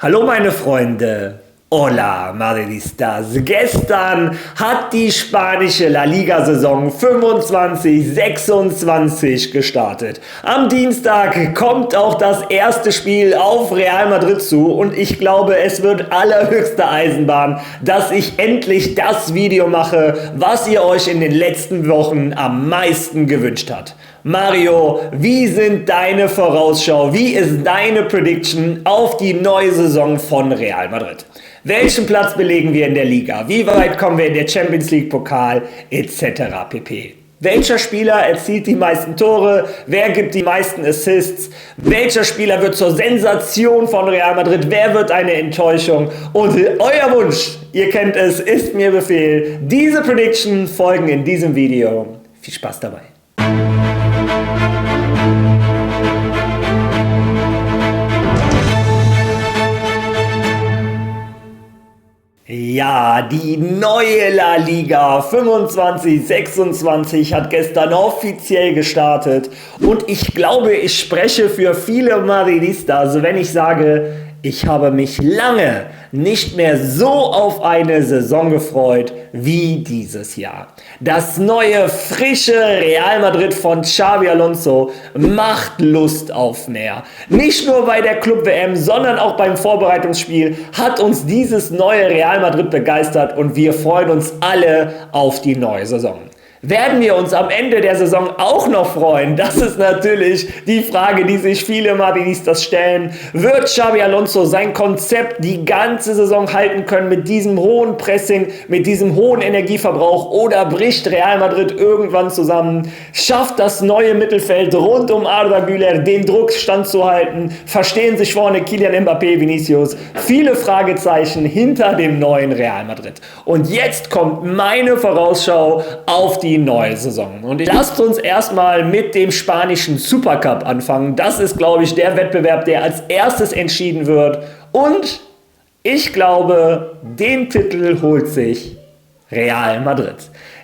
Hallo meine Freunde, hola Madridistas. Gestern hat die spanische La Liga-Saison 25/26 gestartet. Am Dienstag kommt auch das erste Spiel auf Real Madrid zu und ich glaube, es wird allerhöchste Eisenbahn, dass ich endlich das Video mache, was ihr euch in den letzten Wochen am meisten gewünscht habt. Mario, wie sind deine Vorausschau, wie ist deine Prediction auf die neue Saison von Real Madrid? Welchen Platz belegen wir in der Liga? Wie weit kommen wir in der Champions League, Pokal etc. pp. Welcher Spieler erzielt die meisten Tore? Wer gibt die meisten Assists? Welcher Spieler wird zur Sensation von Real Madrid? Wer wird eine Enttäuschung? Und euer Wunsch, ihr kennt es, ist mir Befehl. Diese Prediction folgen in diesem Video. Viel Spaß dabei. Ja, die neue La Liga 25/26 hat gestern offiziell gestartet und ich glaube, ich spreche für viele Madridistas, wenn ich sage, ich habe mich lange nicht mehr so auf eine Saison gefreut wie dieses Jahr. Das neue, frische Real Madrid von Xabi Alonso macht Lust auf mehr. Nicht nur bei der Club-WM, sondern auch beim Vorbereitungsspiel hat uns dieses neue Real Madrid begeistert und wir freuen uns alle auf die neue Saison. Werden wir uns am Ende der Saison auch noch freuen? Das ist natürlich die Frage, die sich viele Madridistas stellen. Wird Xabi Alonso sein Konzept die ganze Saison halten können mit diesem hohen Pressing, mit diesem hohen Energieverbrauch oder bricht Real Madrid irgendwann zusammen? Schafft das neue Mittelfeld rund um Arda Güler den Druck standzuhalten? Verstehen sich vorne Kylian Mbappé, Vinicius? Viele Fragezeichen hinter dem neuen Real Madrid. Und jetzt kommt meine Vorausschau auf die neue Saison. Und lasst uns erstmal mit dem spanischen Supercup anfangen. Das ist, glaube ich, der Wettbewerb, der als erstes entschieden wird. Und ich glaube, den Titel holt sich Real Madrid.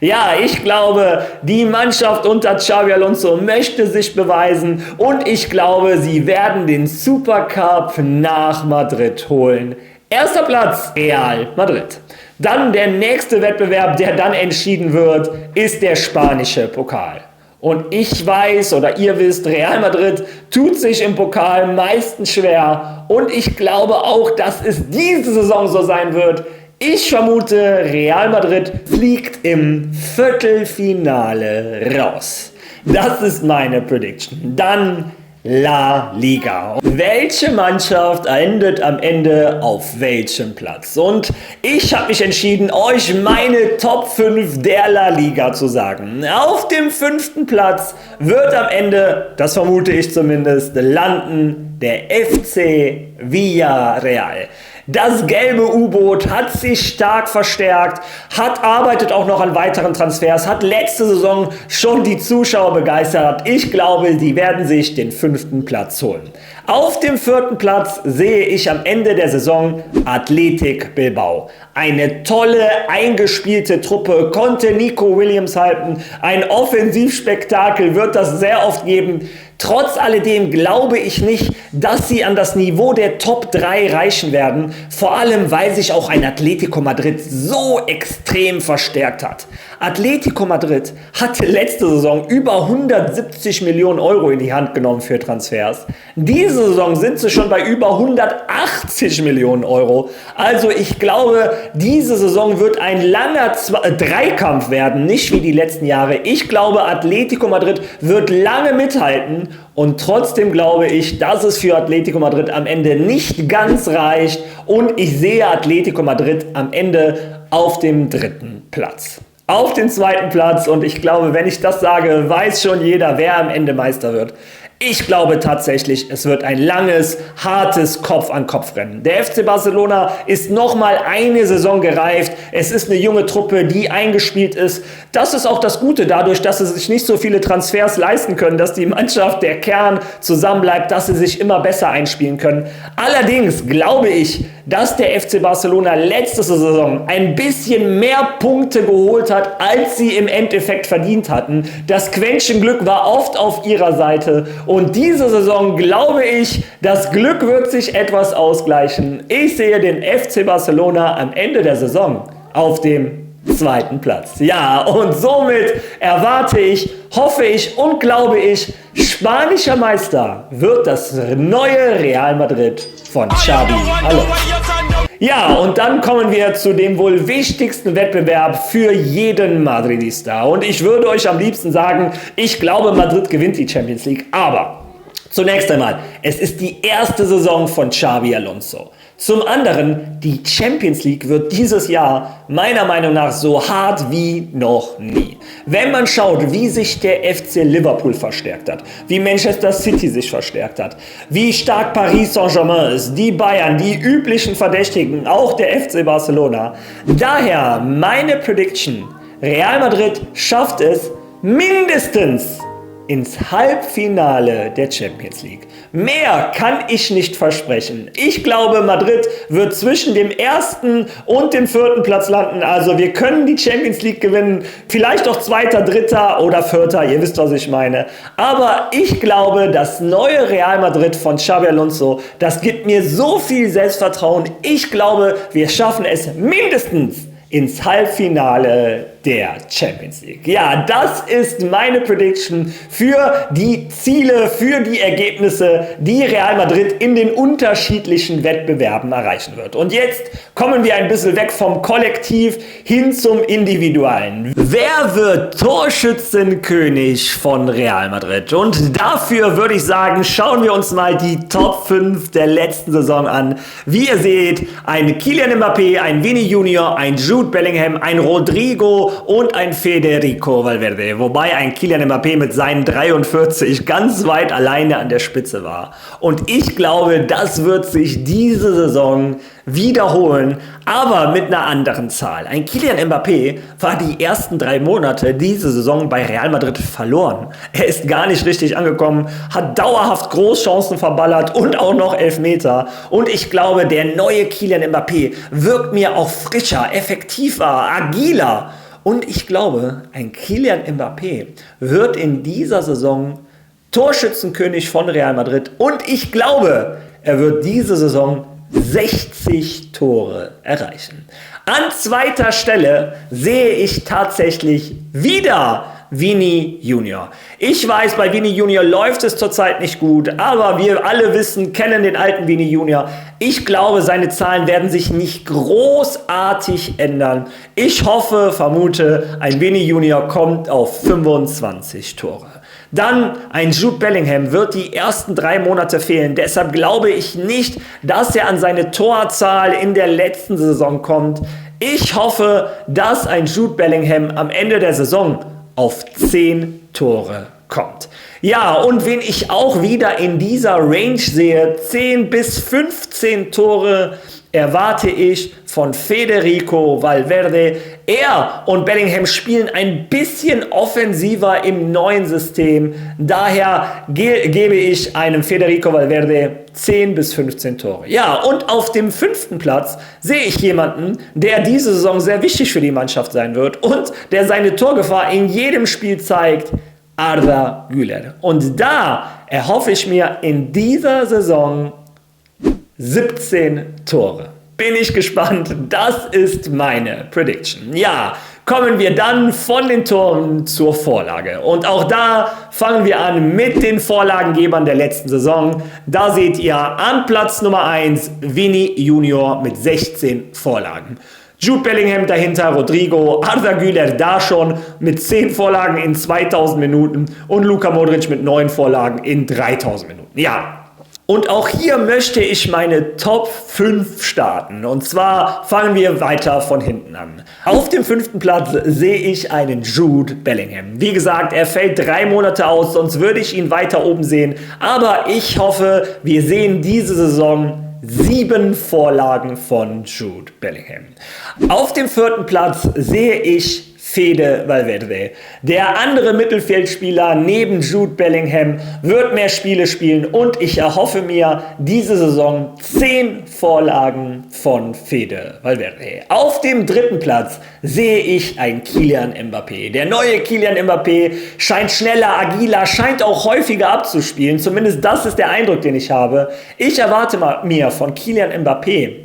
Ja, ich glaube, die Mannschaft unter Xabi Alonso möchte sich beweisen und ich glaube, sie werden den Supercup nach Madrid holen. Erster Platz, Real Madrid. Dann der nächste Wettbewerb, der dann entschieden wird, ist der spanische Pokal. Und ich weiß oder ihr wisst, Real Madrid tut sich im Pokal meistens schwer. Und ich glaube auch, dass es diese Saison so sein wird. Ich vermute, Real Madrid fliegt im Viertelfinale raus. Das ist meine Prediction. Dann La Liga. Welche Mannschaft endet am Ende auf welchem Platz? Und ich habe mich entschieden, euch meine Top 5 der La Liga zu sagen. Auf dem 5. Platz wird am Ende, das vermute ich zumindest, landen der FC Villarreal. Das gelbe U-Boot hat sich stark verstärkt, arbeitet auch noch an weiteren Transfers, hat letzte Saison schon die Zuschauer begeistert. Ich glaube, sie werden sich den 5. Platz holen. Auf dem 4. Platz sehe ich am Ende der Saison Athletic Bilbao. Eine tolle, eingespielte Truppe konnte Nico Williams halten. Ein Offensivspektakel wird das sehr oft geben. Trotz alledem glaube ich nicht, dass sie an das Niveau der Top 3 reichen werden. Vor allem, weil sich auch ein Atletico Madrid so extrem verstärkt hat. Atletico Madrid hatte letzte Saison über 170 Millionen Euro in die Hand genommen für Transfers. Diese Saison sind sie schon bei über 180 Millionen Euro. Also ich glaube, diese Saison wird ein langer Dreikampf werden, nicht wie die letzten Jahre. Ich glaube, Atletico Madrid wird lange mithalten und trotzdem glaube ich, dass es für Atletico Madrid am Ende nicht ganz reicht und ich sehe Atletico Madrid am Ende auf dem 3. Platz. Auf den 2. Platz und ich glaube, wenn ich das sage, weiß schon jeder, wer am Ende Meister wird. Ich glaube tatsächlich, es wird ein langes, hartes Kopf-an-Kopf-Rennen. Der FC Barcelona ist nochmal eine Saison gereift. Es ist eine junge Truppe, die eingespielt ist. Das ist auch das Gute dadurch, dass sie sich nicht so viele Transfers leisten können, dass die Mannschaft, der Kern zusammenbleibt, dass sie sich immer besser einspielen können. Allerdings glaube ich, dass der FC Barcelona letzte Saison ein bisschen mehr Punkte geholt hat, als sie im Endeffekt verdient hatten. Das Quäntchen Glück war oft auf ihrer Seite und diese Saison glaube ich, das Glück wird sich etwas ausgleichen. Ich sehe den FC Barcelona am Ende der Saison auf dem zweiten Platz. Ja, und somit erwarte ich, hoffe ich und glaube ich, spanischer Meister wird das neue Real Madrid von Xabi Alonso. Ja, und dann kommen wir zu dem wohl wichtigsten Wettbewerb für jeden Madridista. Und ich würde euch am liebsten sagen, ich glaube, Madrid gewinnt die Champions League, aber zunächst einmal, es ist die erste Saison von Xabi Alonso. Zum anderen, die Champions League wird dieses Jahr meiner Meinung nach so hart wie noch nie. Wenn man schaut, wie sich der FC Liverpool verstärkt hat, wie Manchester City sich verstärkt hat, wie stark Paris Saint-Germain ist, die Bayern, die üblichen Verdächtigen, auch der FC Barcelona. Daher meine Prediction, Real Madrid schafft es mindestens ins Halbfinale der Champions League. Mehr kann ich nicht versprechen. Ich glaube, Madrid wird zwischen dem ersten und dem vierten Platz landen. Also wir können die Champions League gewinnen. Vielleicht auch zweiter, dritter oder vierter. Ihr wisst, was ich meine. Aber ich glaube, das neue Real Madrid von Xabi Alonso, das gibt mir so viel Selbstvertrauen. Ich glaube, wir schaffen es mindestens ins Halbfinale der Champions League. Ja, das ist meine Prediction für die Ziele, für die Ergebnisse, die Real Madrid in den unterschiedlichen Wettbewerben erreichen wird. Und jetzt kommen wir ein bisschen weg vom Kollektiv hin zum Individuellen. Wer wird Torschützenkönig von Real Madrid? Und dafür würde ich sagen, schauen wir uns mal die Top 5 der letzten Saison an. Wie ihr seht, ein Kylian Mbappé, ein Vini Junior, ein Jude Bellingham, ein Rodrigo und ein Federico Valverde. Wobei ein Kylian Mbappé mit seinen 43 ganz weit alleine an der Spitze war. Und ich glaube, das wird sich diese Saison wiederholen, aber mit einer anderen Zahl. Ein Kylian Mbappé war die ersten 3 Monate diese Saison bei Real Madrid verloren. Er ist gar nicht richtig angekommen, hat dauerhaft Großchancen verballert und auch noch Elfmeter. Und ich glaube, der neue Kylian Mbappé wirkt mir auch frischer, effektiver, agiler. Und ich glaube, ein Kylian Mbappé wird in dieser Saison Torschützenkönig von Real Madrid. Und ich glaube, er wird diese Saison 60 Tore erreichen. An zweiter Stelle sehe ich tatsächlich wieder Vini Junior. Ich weiß, bei Vini Junior läuft es zurzeit nicht gut, aber wir alle kennen den alten Vini Junior. Ich glaube, seine Zahlen werden sich nicht großartig ändern. Ich hoffe, vermute, ein Vini Junior kommt auf 25 Tore. Dann ein Jude Bellingham wird die ersten 3 Monate fehlen. Deshalb glaube ich nicht, dass er an seine Torzahl in der letzten Saison kommt. Ich hoffe, dass ein Jude Bellingham am Ende der Saison auf 10 Tore kommt. Ja, und wen ich auch wieder in dieser Range sehe, 10 bis 15 Tore, erwarte ich von Federico Valverde. Er und Bellingham spielen ein bisschen offensiver im neuen System. Daher gebe ich einem Federico Valverde 10 bis 15 Tore. Ja, und auf dem 5. Platz sehe ich jemanden, der diese Saison sehr wichtig für die Mannschaft sein wird und der seine Torgefahr in jedem Spiel zeigt. Arda Güler. Und da erhoffe ich mir in dieser Saison 17 Tore. Bin ich gespannt. Das ist meine Prediction. Ja, kommen wir dann von den Toren zur Vorlage. Und auch da fangen wir an mit den Vorlagengebern der letzten Saison. Da seht ihr an Platz Nummer 1 Vini Junior mit 16 Vorlagen. Jude Bellingham dahinter, Rodrigo, Arda Güler da schon mit 10 Vorlagen in 2000 Minuten und Luka Modric mit 9 Vorlagen in 3000 Minuten. Ja. Und auch hier möchte ich meine Top 5 starten. Und zwar fangen wir weiter von hinten an. Auf dem 5. Platz sehe ich einen Jude Bellingham. Wie gesagt, er fällt 3 Monate aus, sonst würde ich ihn weiter oben sehen. Aber ich hoffe, wir sehen diese Saison 7 Vorlagen von Jude Bellingham. Auf dem 4. Platz sehe ich Fede Valverde. Der andere Mittelfeldspieler neben Jude Bellingham wird mehr Spiele spielen und ich erhoffe mir diese Saison 10 Vorlagen von Fede Valverde. Auf dem dritten Platz sehe ich ein Kylian Mbappé. Der neue Kylian Mbappé scheint schneller, agiler, scheint auch häufiger abzuspielen. Zumindest das ist der Eindruck, den ich habe. Ich erwarte mir von Kylian Mbappé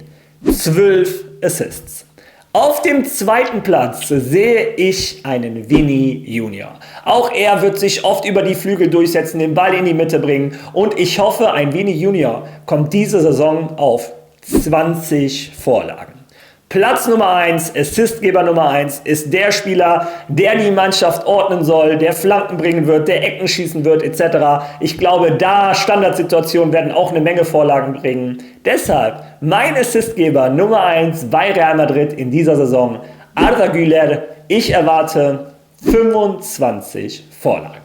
12 Assists. Auf dem zweiten Platz sehe ich einen Vini Junior. Auch er wird sich oft über die Flügel durchsetzen, den Ball in die Mitte bringen und ich hoffe, ein Vini Junior kommt diese Saison auf 20 Vorlagen. Platz Nummer 1, Assistgeber Nummer 1 ist der Spieler, der die Mannschaft ordnen soll, der Flanken bringen wird, der Ecken schießen wird etc. Ich glaube, da Standardsituationen werden auch eine Menge Vorlagen bringen. Deshalb mein Assistgeber Nummer 1 bei Real Madrid in dieser Saison, Arda Güler. Ich erwarte 25 Vorlagen.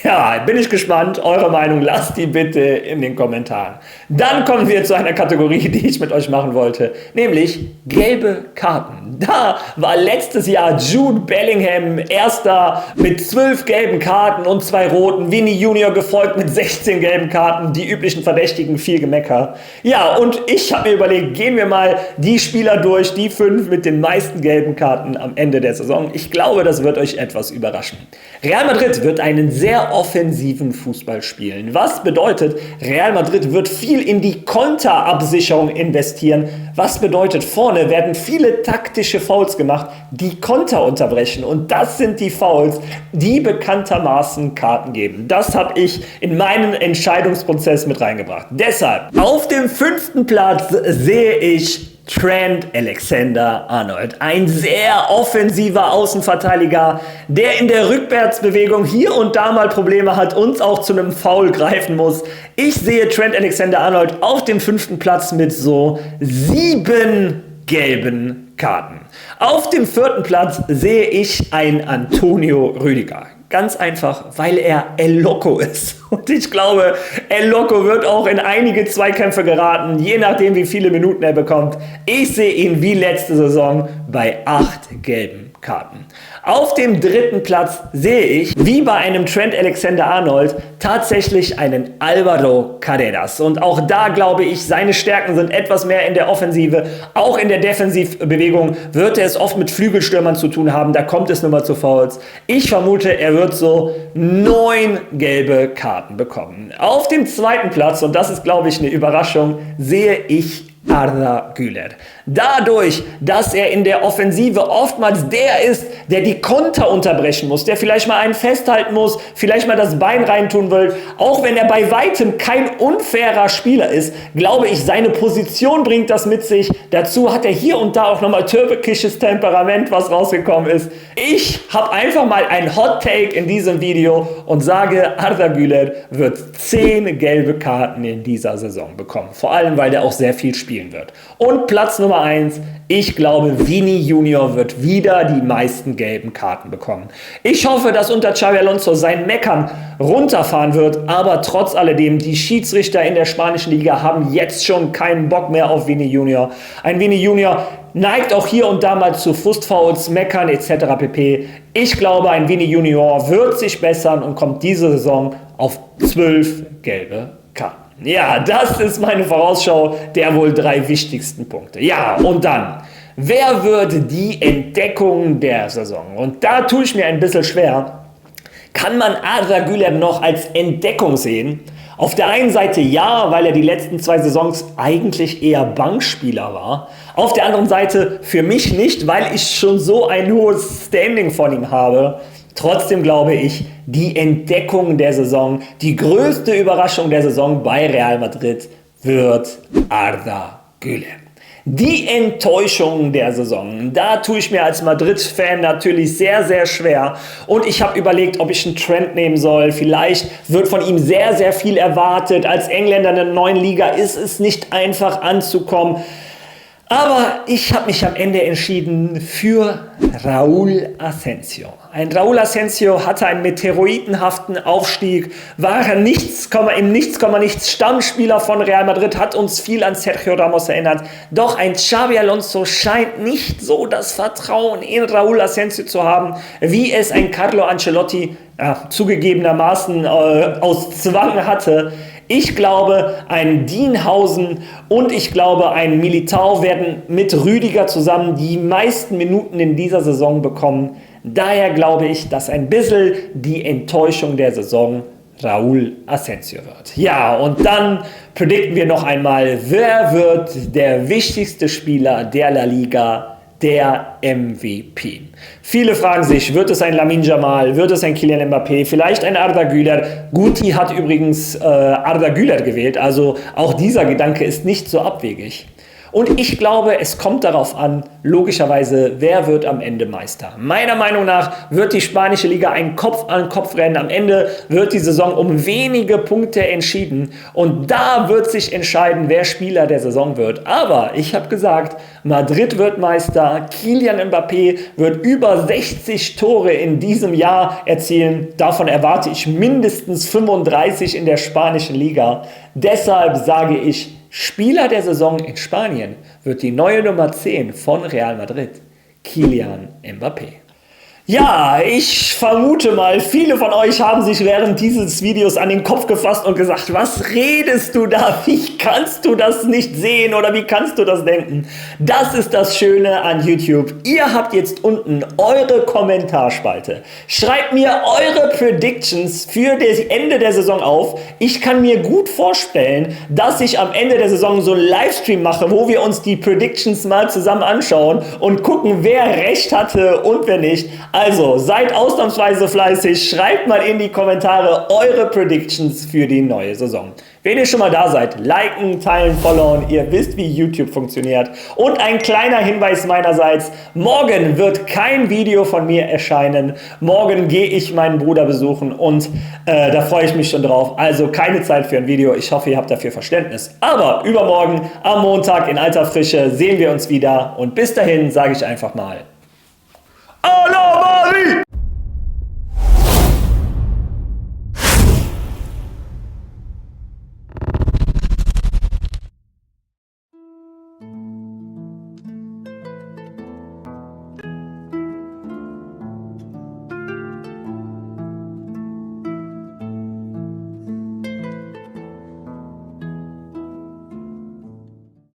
Ja, bin ich gespannt. Eure Meinung lasst die bitte in den Kommentaren. Dann kommen wir zu einer Kategorie, die ich mit euch machen wollte, nämlich gelbe Karten. Da war letztes Jahr Jude Bellingham erster mit 12 gelben Karten und 2 roten. Vini Junior gefolgt mit 16 gelben Karten. Die üblichen Verdächtigen, viel Gemecker. Ja, und ich habe mir überlegt, gehen wir mal die Spieler durch, die 5 mit den meisten gelben Karten am Ende der Saison. Ich glaube, das wird euch etwas überraschen. Real Madrid wird einen sehr offensiven Fußball spielen. Was bedeutet, Real Madrid wird viel in die Konterabsicherung investieren. Was bedeutet, vorne werden viele taktische Fouls gemacht, die Konter unterbrechen. Und das sind die Fouls, die bekanntermaßen Karten geben. Das habe ich in meinen Entscheidungsprozess mit reingebracht. Deshalb, auf dem 5. Platz sehe ich Trent Alexander-Arnold, ein sehr offensiver Außenverteidiger, der in der Rückwärtsbewegung hier und da mal Probleme hat und auch zu einem Foul greifen muss. Ich sehe Trent Alexander-Arnold auf dem 5. Platz mit so 7 gelben Karten. Auf dem 4. Platz sehe ich einen Antonio Rüdiger. Ganz einfach, weil er El Loco ist. Und ich glaube, El Loco wird auch in einige Zweikämpfe geraten, je nachdem, wie viele Minuten er bekommt. Ich sehe ihn wie letzte Saison bei 8 gelben Karten. Auf dem 3. Platz sehe ich, wie bei einem Trent Alexander-Arnold, tatsächlich einen Alvaro Carreras. Und auch da glaube ich, seine Stärken sind etwas mehr in der Offensive. Auch in der Defensivbewegung wird er es oft mit Flügelstürmern zu tun haben. Da kommt es nun mal zu Fouls. Ich vermute, er wird so 9 gelbe Karten bekommen. Auf dem 2. Platz, und das ist, glaube ich, eine Überraschung, sehe ich Arda Güler. Dadurch, dass er in der Offensive oftmals der ist, der die Konter unterbrechen muss, der vielleicht mal einen festhalten muss, vielleicht mal das Bein reintun will, auch wenn er bei weitem kein unfairer Spieler ist, glaube ich, seine Position bringt das mit sich. Dazu hat er hier und da auch nochmal türkisches Temperament, was rausgekommen ist. Ich habe einfach mal ein Hot Take in diesem Video und sage, Arda Güler wird 10 gelbe Karten in dieser Saison bekommen. Vor allem, weil der auch sehr viel spielen wird. Und Platz Nummer 1, ich glaube, Vini Junior wird wieder die meisten gelben Karten bekommen. Ich hoffe, dass unter Xabi Alonso sein Meckern runterfahren wird, aber trotz alledem, die Schiedsrichter in der spanischen Liga haben jetzt schon keinen Bock mehr auf Vini Junior. Ein Vini Junior neigt auch hier und da mal zu Frustfouls, Meckern etc. pp. Ich glaube, ein Vini Junior wird sich bessern und kommt diese Saison auf 12 gelbe Karten. Ja, das ist meine Vorausschau der wohl 3 wichtigsten Punkte. Ja, und dann, wer wird die Entdeckung der Saison? Und da tue ich mir ein bisschen schwer. Kann man Arda Güler noch als Entdeckung sehen? Auf der einen Seite ja, weil er die letzten 2 Saisons eigentlich eher Bankspieler war. Auf der anderen Seite für mich nicht, weil ich schon so ein hohes Standing von ihm habe. Trotzdem glaube ich, die Entdeckung der Saison, die größte Überraschung der Saison bei Real Madrid wird Arda Güler. Die Enttäuschung der Saison, da tue ich mir als Madrid-Fan natürlich sehr, sehr schwer. Und ich habe überlegt, ob ich einen Trend nehmen soll. Vielleicht wird von ihm sehr, sehr viel erwartet. Als Engländer in der neuen Liga ist es nicht einfach anzukommen. Aber ich habe mich am Ende entschieden für Raúl Asensio. Ein Raúl Asensio hatte einen meteoritenhaften Aufstieg, war im nichts Stammspieler von Real Madrid, hat uns viel an Sergio Ramos erinnert. Doch ein Xabi Alonso scheint nicht so das Vertrauen in Raúl Asensio zu haben, wie es ein Carlo Ancelotti zugegebenermaßen aus Zwang hatte. Ich glaube, ein Dienhausen und ich glaube, ein Militao werden mit Rüdiger zusammen die meisten Minuten in dieser Saison bekommen. Daher glaube ich, dass ein bisschen die Enttäuschung der Saison Raúl Asensio wird. Ja, und dann predikten wir noch einmal, wer wird der wichtigste Spieler der La Liga, der MVP. Viele fragen sich, wird es ein Lamine Yamal, wird es ein Kylian Mbappé, vielleicht ein Arda Güler. Guti hat übrigens Arda Güler gewählt, also auch dieser Gedanke ist nicht so abwegig. Und ich glaube, es kommt darauf an, logischerweise, wer wird am Ende Meister. Meiner Meinung nach wird die spanische Liga ein Kopf-an-Kopf-Rennen. Am Ende wird die Saison um wenige Punkte entschieden. Und da wird sich entscheiden, wer Spieler der Saison wird. Aber ich habe gesagt, Madrid wird Meister. Kylian Mbappé wird über 60 Tore in diesem Jahr erzielen. Davon erwarte ich mindestens 35 in der spanischen Liga. Deshalb sage ich, Spieler der Saison in Spanien wird die neue Nummer 10 von Real Madrid, Kylian Mbappé. Ja, ich vermute mal, viele von euch haben sich während dieses Videos an den Kopf gefasst und gesagt, was redest du da? Wie kannst du das nicht sehen oder wie kannst du das denken? Das ist das Schöne an YouTube. Ihr habt jetzt unten eure Kommentarspalte. Schreibt mir eure Predictions für das Ende der Saison auf. Ich kann mir gut vorstellen, dass ich am Ende der Saison so einen Livestream mache, wo wir uns die Predictions mal zusammen anschauen und gucken, wer recht hatte und wer nicht. Also, seid ausnahmsweise fleißig, schreibt mal in die Kommentare eure Predictions für die neue Saison. Wenn ihr schon mal da seid, liken, teilen, followen, ihr wisst, wie YouTube funktioniert. Und ein kleiner Hinweis meinerseits, morgen wird kein Video von mir erscheinen. Morgen gehe ich meinen Bruder besuchen und da freue ich mich schon drauf. Also keine Zeit für ein Video, ich hoffe, ihr habt dafür Verständnis. Aber übermorgen, am Montag in alter Frische, sehen wir uns wieder. Und bis dahin sage ich einfach mal, Alla Mari!